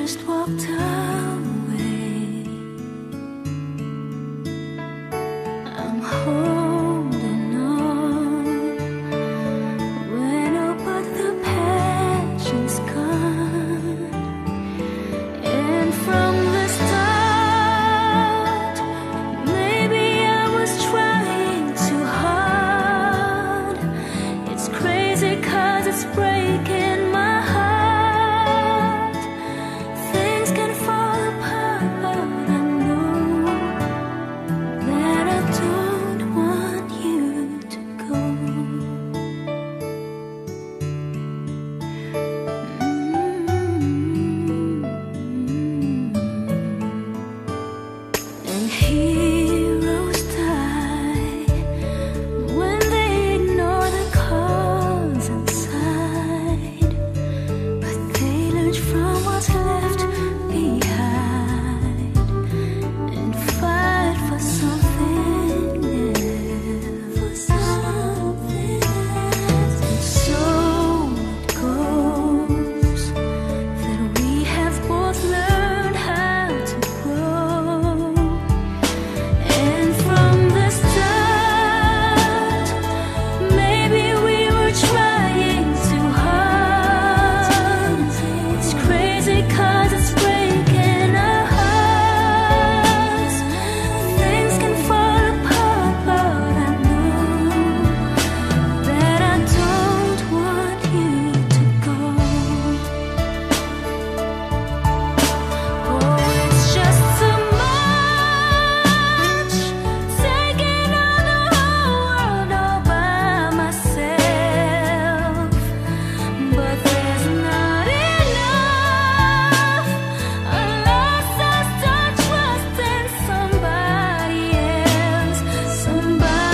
just walked away. I'm holding on when all but the passion's gone. And from the start, maybe I was trying too hard. It's crazy 'cause it's breaking my heart. Things can fall apart, but I know that I don't want you to go. And heroes die when they ignore the cause inside, but they learn from what's left behind and fight for something else. And so it goes that we have both learned how to grow. And from the start, maybe we were trying too hard. It's crazy 'cause it's breaking our hearts. Things can fall apart, but I know that I don't want you to go. Oh, it's just too much, taking on the whole world all by myself. But there's not enough unless I start trusting somebody else in love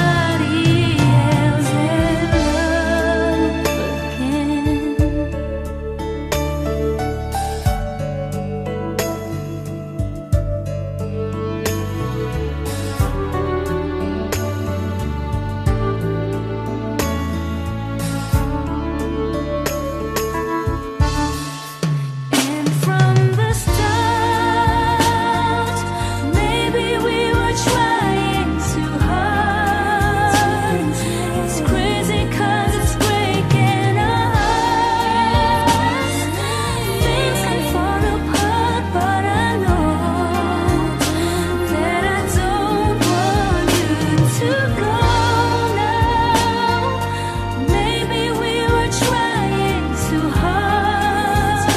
And from the start, maybe we were trying too hard. It's crazy 'cause it's breaking our hearts. Things can fall apart, but I know that I don't want you to go now. Maybe we were trying too hard.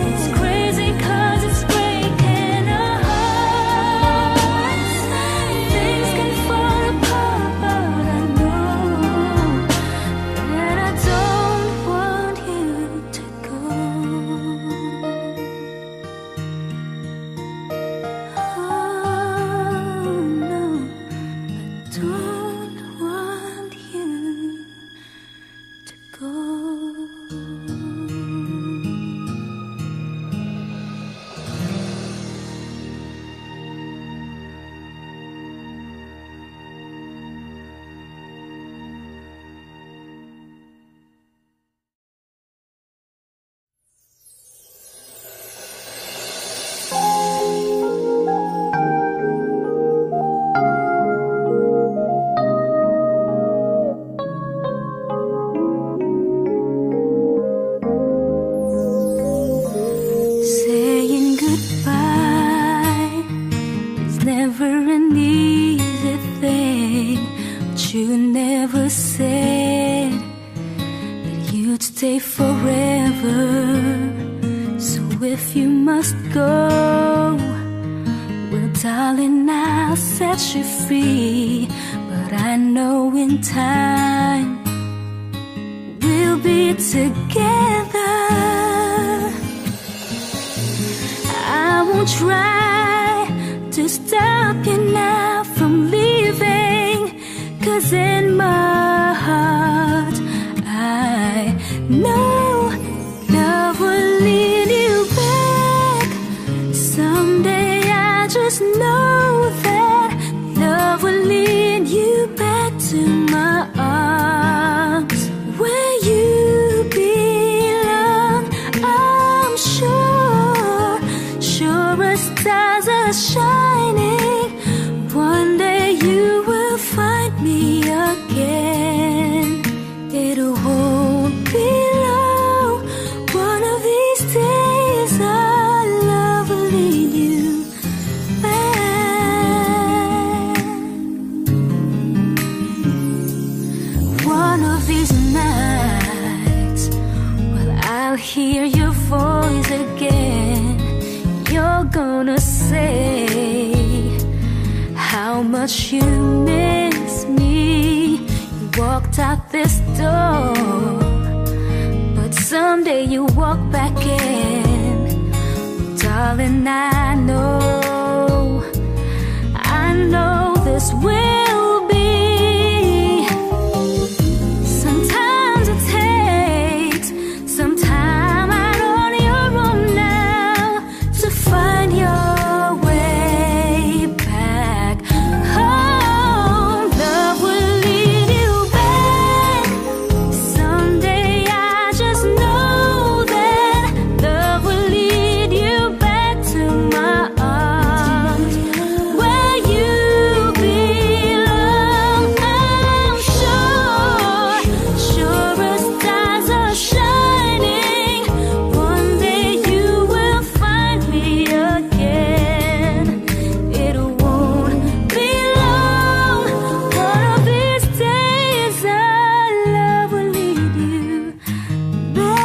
It's crazy 'cause it's breaking our hearts. Things can fall apart, but I know that I don't want you to go. Oh no, I don't want you to go. Saying goodbye is never an easy thing, but you never said that you'd stay forever. So if you must go, well, darling, I'll set you free. But I know in time we'll be together. I won't try to stop you now from leaving, 'cause in my heart I know love will lead you back. Someday I just know that love will lead you back to my arms where you belong. I'm sure I'll hear your voice again. You're gonna say how much you miss me. You walked out this door, but someday you walk back in. Darling, I know this will be. Sometimes it takes some time out on your own now to find your way back home. Love will lead you back someday. I just know that love will lead you back to my arms where you belong. I'm sure, sure as stars are shining, one day you will find me again. It won't be long. One of these days our love will lead you back.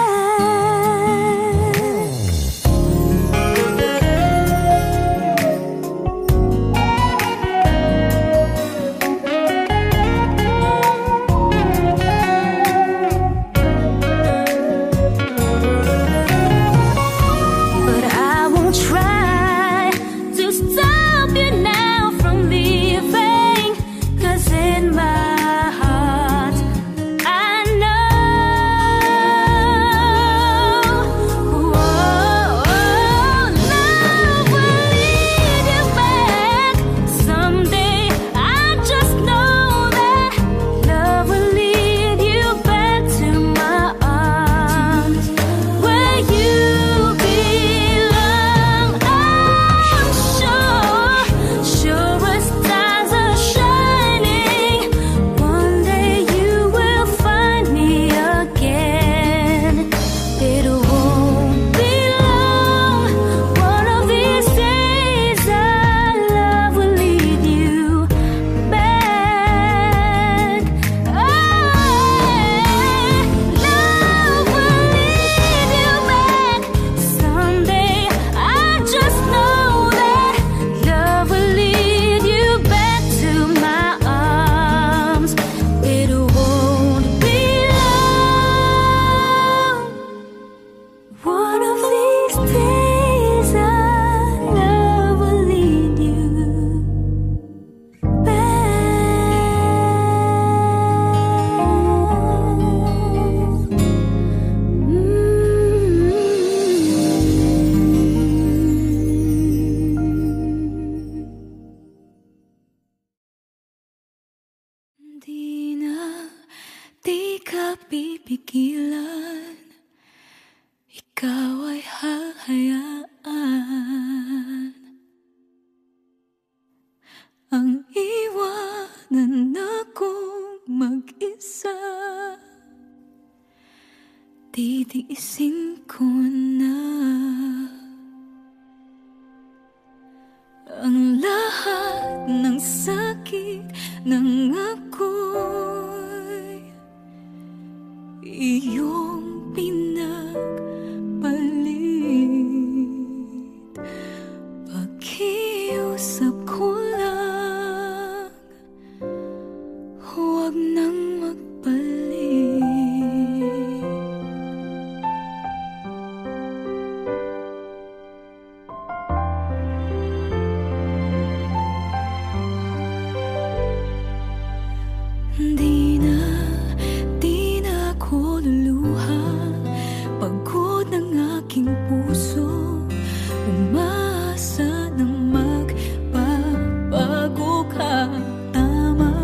But I won't try to stop you now from leaving, 'cause in my heart I know, love will lead you back someday. I just know that love will lead you back to my arms where you belong. I'm sure, sure as stars are shining, one day you will find me again. It won't be long. One of these days our love will lead you back. Love will lead you back someday. I just know that love will lead you back to my arms. It won't be long. One of these days our love will lead you Di ka pipigilan, ikaw ay hahayaan ang iwanan akong mag-isa. Titiisin ko na ang lahat ng sakit ng ako'y iyong pinagpalit. Pakiusap ko lang, huwag nang magpalit. Di na ako luluha. Pagod ng aking puso, umaasa ng magbabago ka. Tama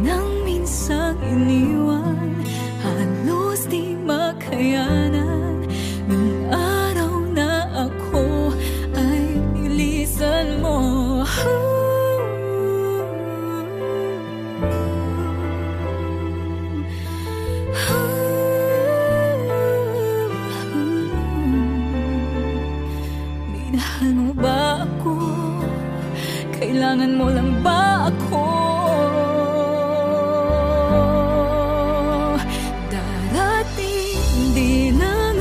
nang minsang iniwan, halos di makayanan. Nung araw na ako ay ilisan mo. Minahal mo ba ako? Kailangan mo lang ba ako? Darating din ang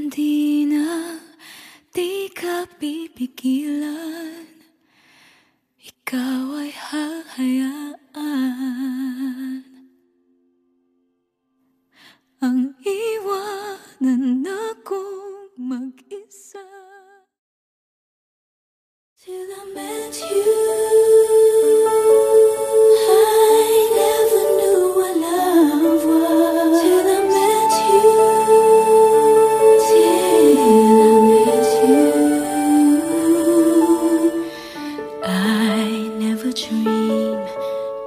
Hindi na, di ka pipigilan. Ikaw ay hahayaan ang iwanan akong mag-isa. Till I met you, I never knew what love was. Till I met you, till I met you, I never dreamed,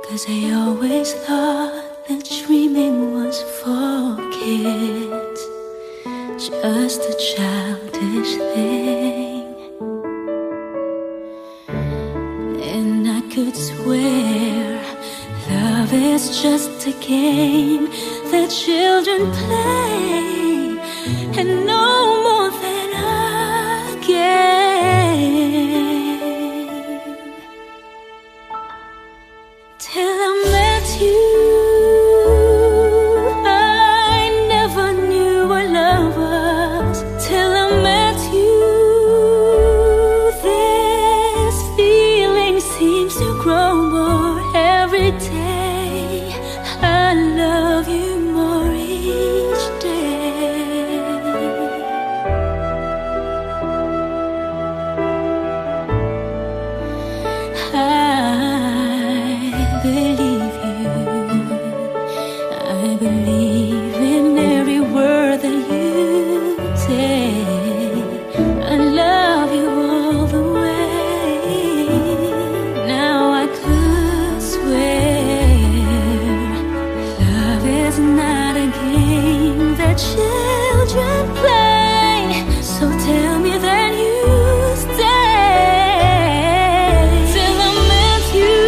'cause I always thought that dreaming was for kids, just a childish thing. And I could swear love is just a game that children play, and no more than a game. Till I met you, I never knew what love was. Till I met you, this feeling seems to grow more every day. I love you more each day. I believe you. I believe in every word that you say. I love you all the way. Now I could swear love is not a game that children play. So tell me that you stay till I met you.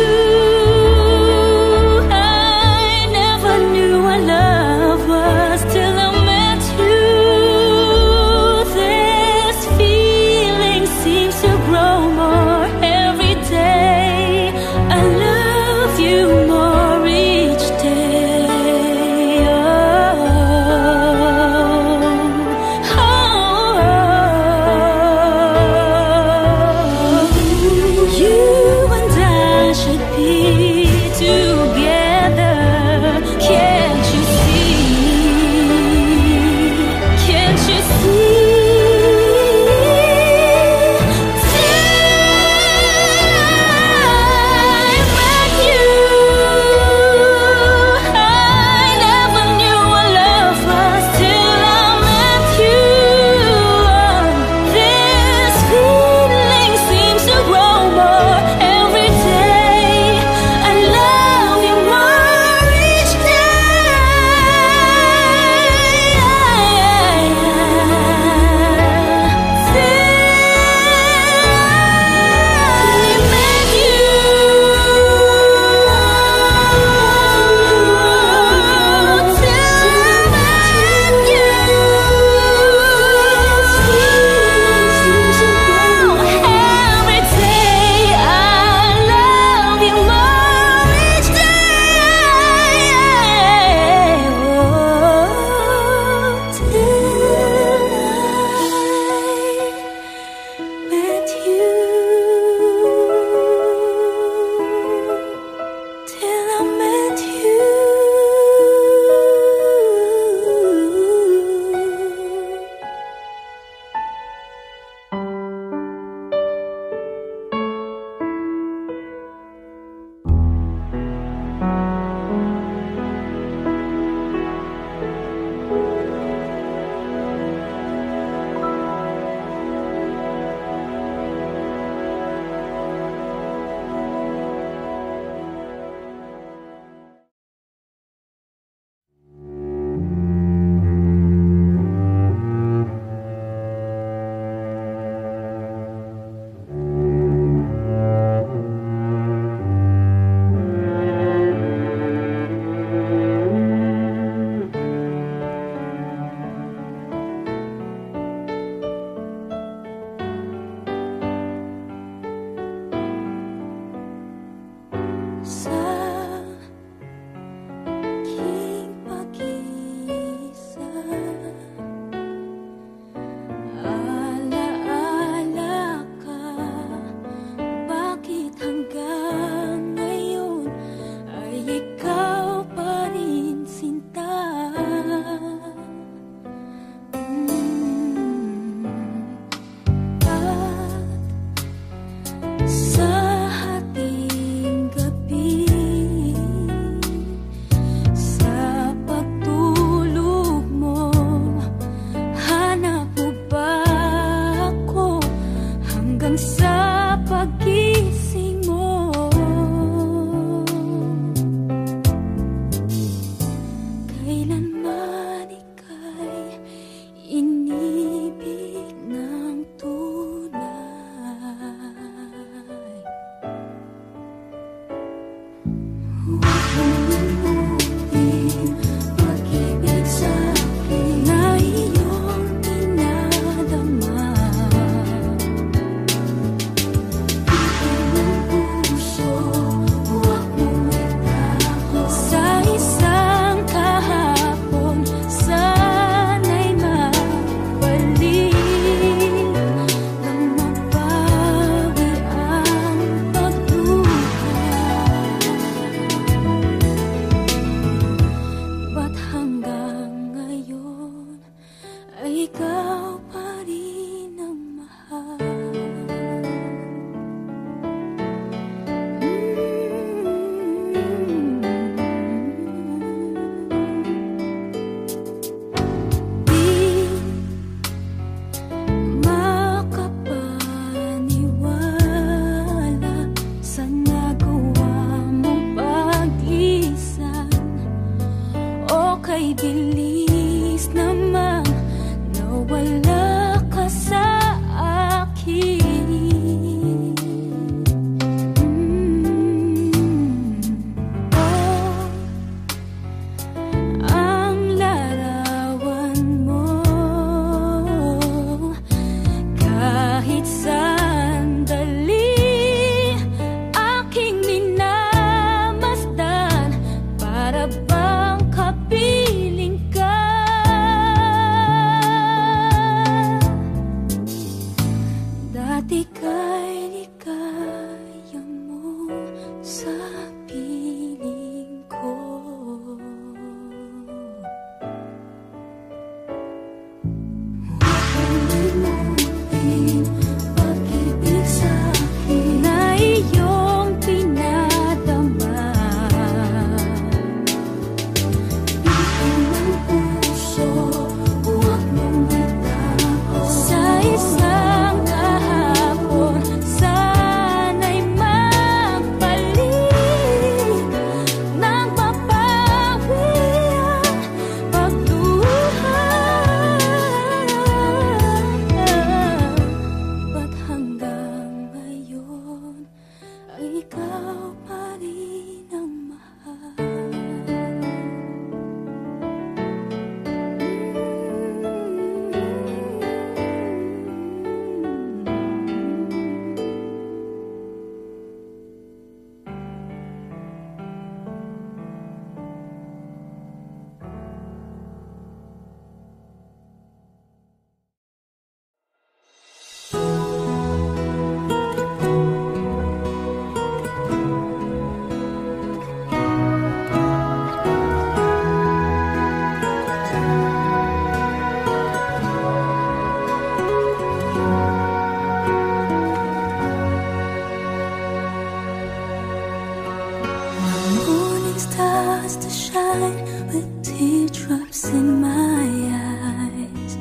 stars to shine with teardrops in my eyes.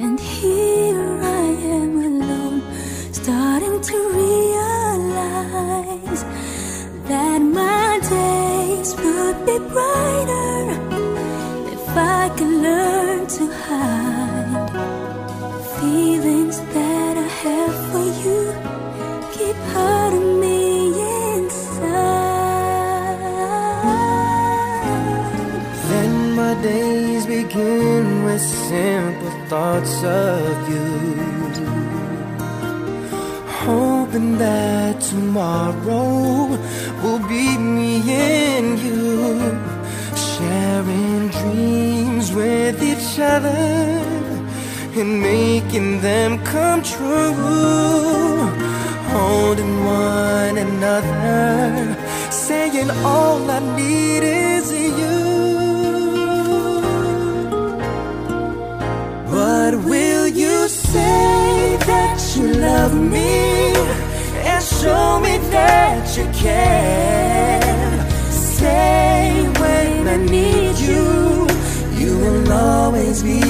And here I am alone, starting to realize that my days would be brighter if I could learn to hide feelings that I have for you. Keep hurting me inside. Then my days begin with simple thoughts of you, hoping that tomorrow will be me and you, sharing dreams with each other and making them come true, holding one another, saying all I need is you. But will you say that you love me and show me that you care? Say when I need you, you will always be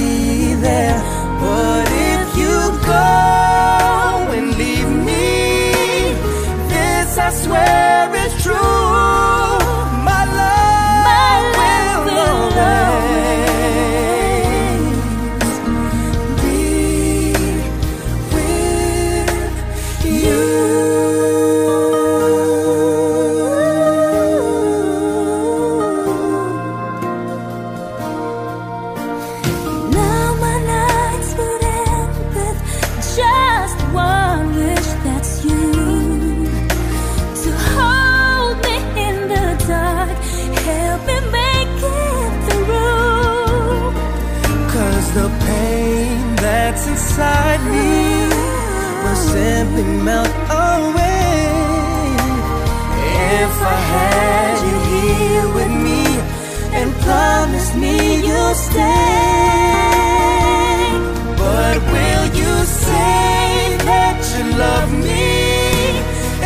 there. But if you go and leave me, this I swear is true. My love will always be with you. Now my nights would end with just one wish, that's you, to hold me in the dark, help me make it through. 'Cause the pain that's inside me will simply melt away if I had you here with me and promised me you'll stay. But will you say that you love me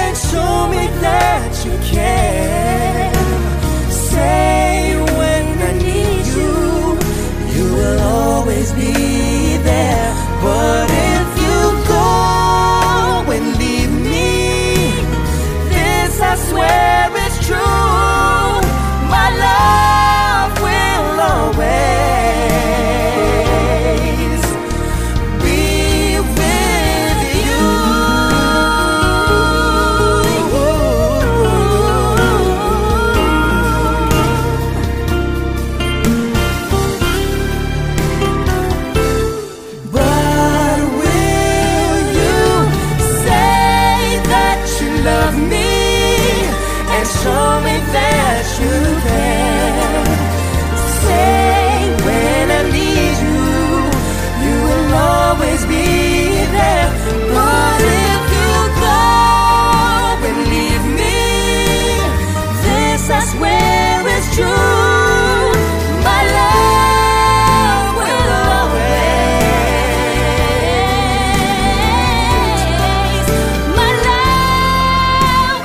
and show me that you care? Say when I need you, you will always be there. But if you go and leave me, this I swear is true. My love will always be with you. But will you say that you love me and show me that you care? Say when I need you, you will always be there. But if you go and leave me, this I swear is true. My love will always, My love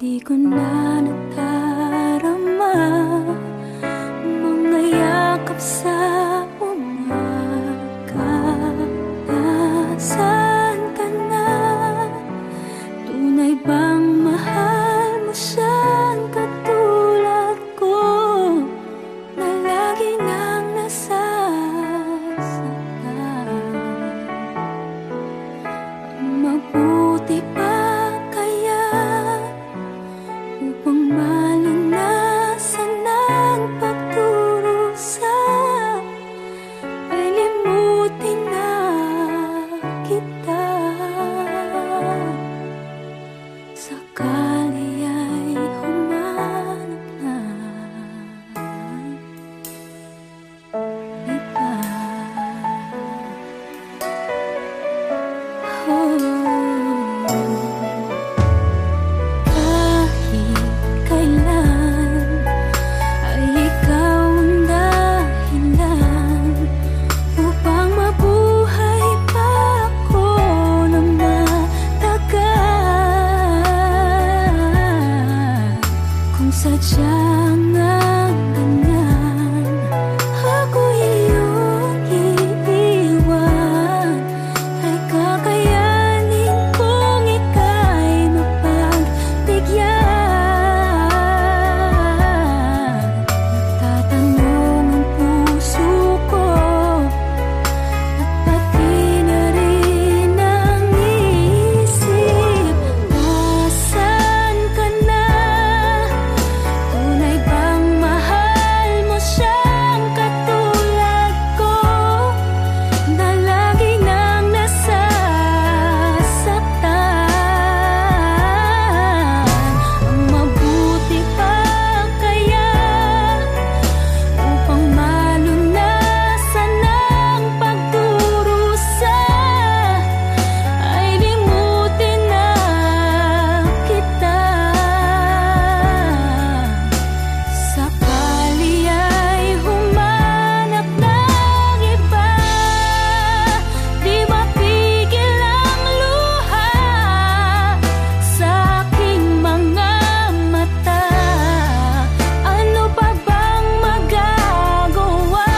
Di ko na natarama mga yakap sa umaga. Nasaan ka na? Tunay bang mahal mo siyang katulad ko, na lagi nang nasasaktan? Mabuti pa kaya upang malunasan ang pagdurusa, ay limutin na kita. Sakali ay humanap na iba. Kahit kailan ay ikaw ang dahilan upang mabuhay pa ako na matagal. Kung sadyang ang ganyan, ako iyong iiwan, ay kakayanin kung ika'y mapagbigyan. Nagtatanong ang puso ko at pati na rin ang isip. Nasaan ka na? Tunay bang mahal mo siyang katulad ko, na lagi nang nasasaktan? Ang mabuti pa kaya upang malunasan ang pagdurusa, ay limutin na kita. Sakali ay humanap ng iba, di mapigil ang luha sa aking mga mata. Ano pa bang magagawa?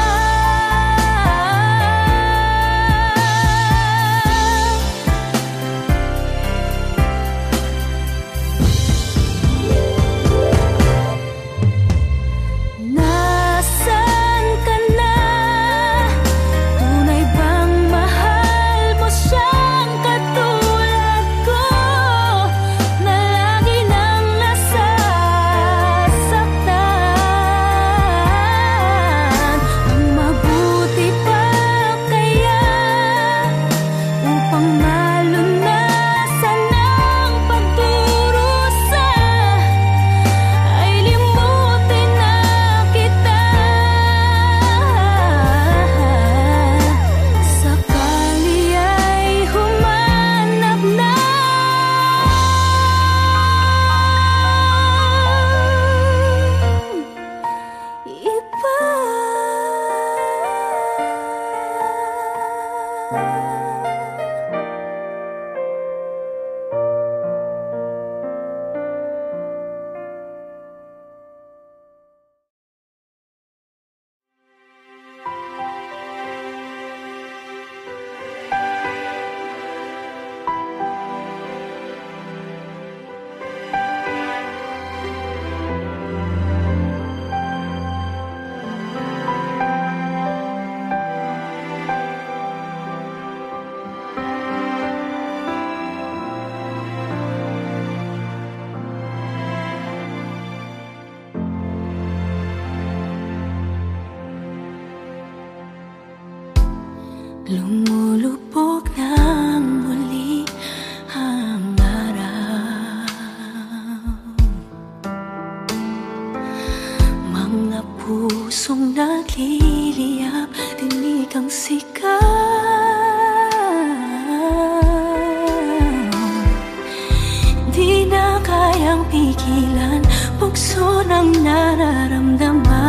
Nasaan ka na? Tunay bang mahal mo siyang katulad ko, na lagi nang nasasaktan? Ang mabuti pa kaya upang malunasan ang pagdurusa, ay limutin na kita. Sakali ay humanap na iba. Lumulubog ng muli ang araw, mga pusong nagliliyap, tinig ang sigaw. Di na kayang pigilan, bugso ng nararamdaman.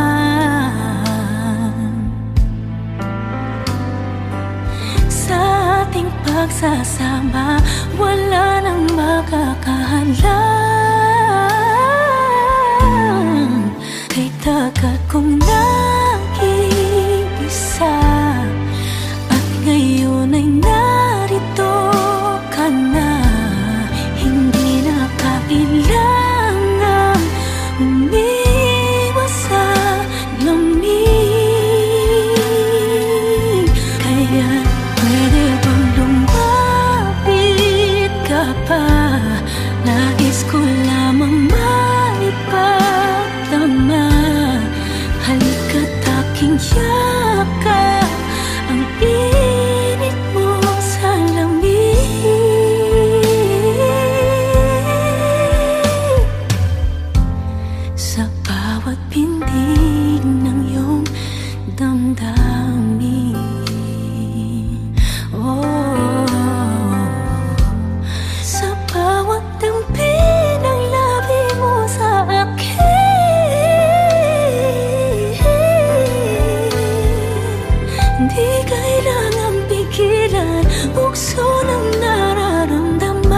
Pagsasama, wala nang makakahalang. ka pa. Nais ko lamang maipagdama. Halika't aking yakap, ang init mo sa lamig. Sa bawat pindig ng iyong damdamin, sa bawat dampi ng labi mo sa akin, di kailangang pigilan, bukso ng nararamdaman.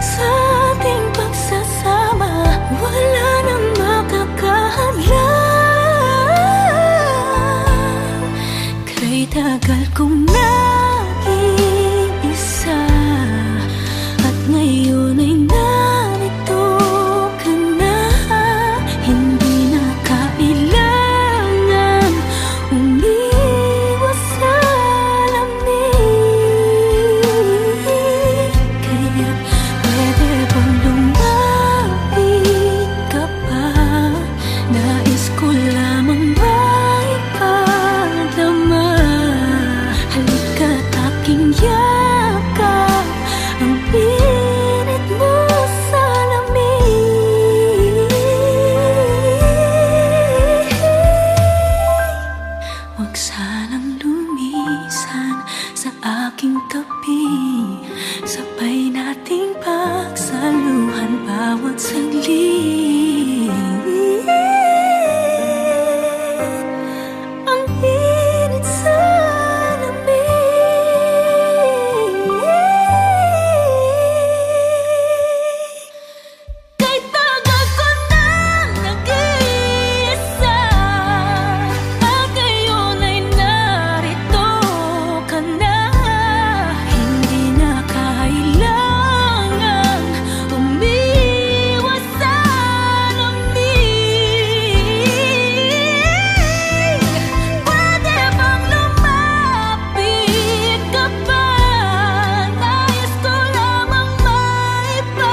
Sa ating pagsasama, wala nang makakahadlang. Kay tagal kong nag-iisa, at ngayon ay narito ka na. Hindi na kailangan umiwas sa lamig. Kaya pwede bang lumapit ka pa? Nais ko lamang maipadama. Halika't aking yakap, ang init mo sa lamig. Huwag sanang lumisan sa aking tabi, sabay nating pagsaluhan bawat saglit. Ang init sa lamig. Kay tagal ko nang nag-iisa, at ngayon ay narito ka na. Hindi na kailangang umiwas sa lamig. Pwede bang lumapit ka pa? Nais ko lamang maipadama.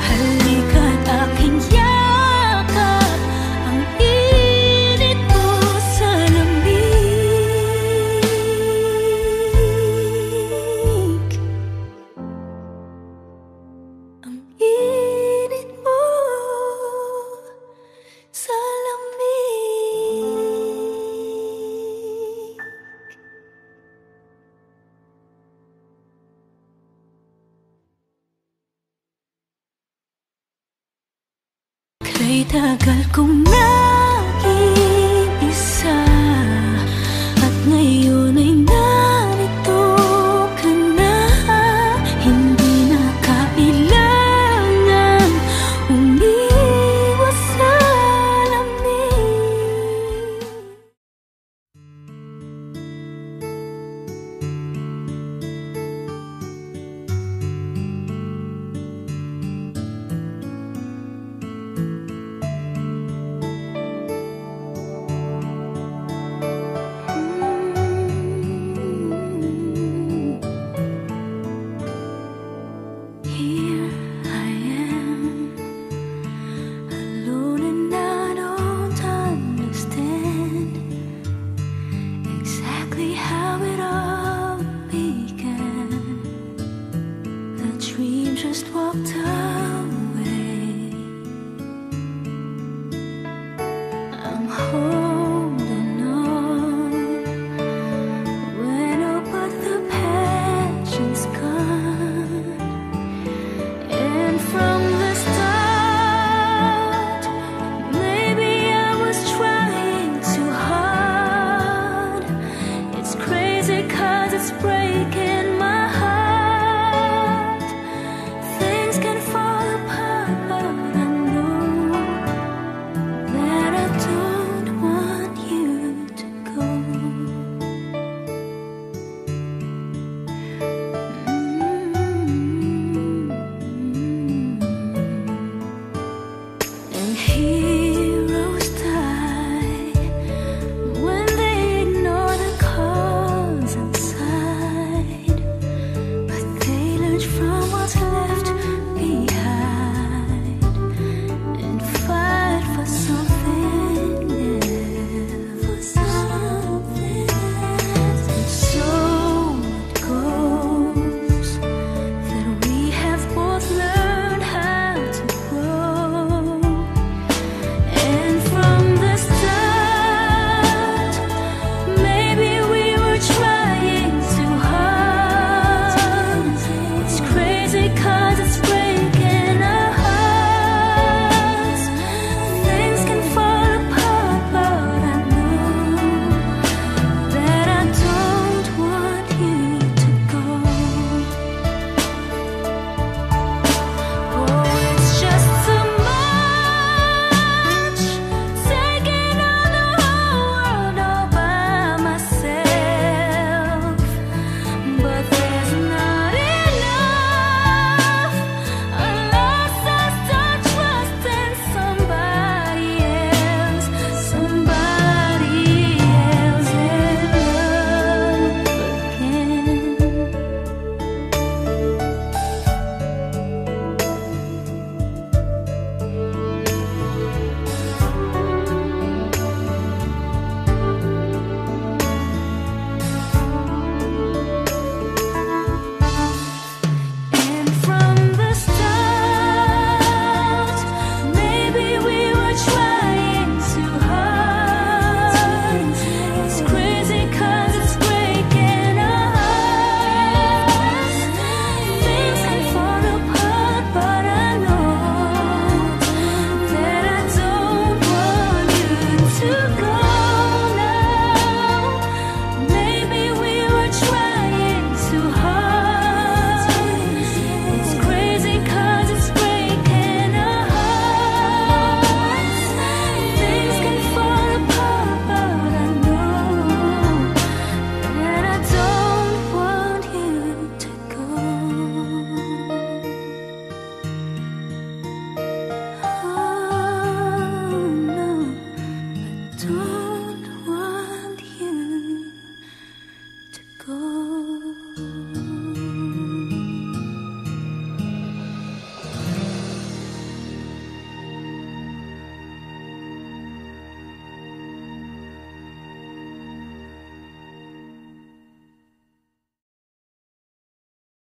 Halika't aking yakap, ang init mo sa lamig. Ang init mo sa lamig. Kay tagal kong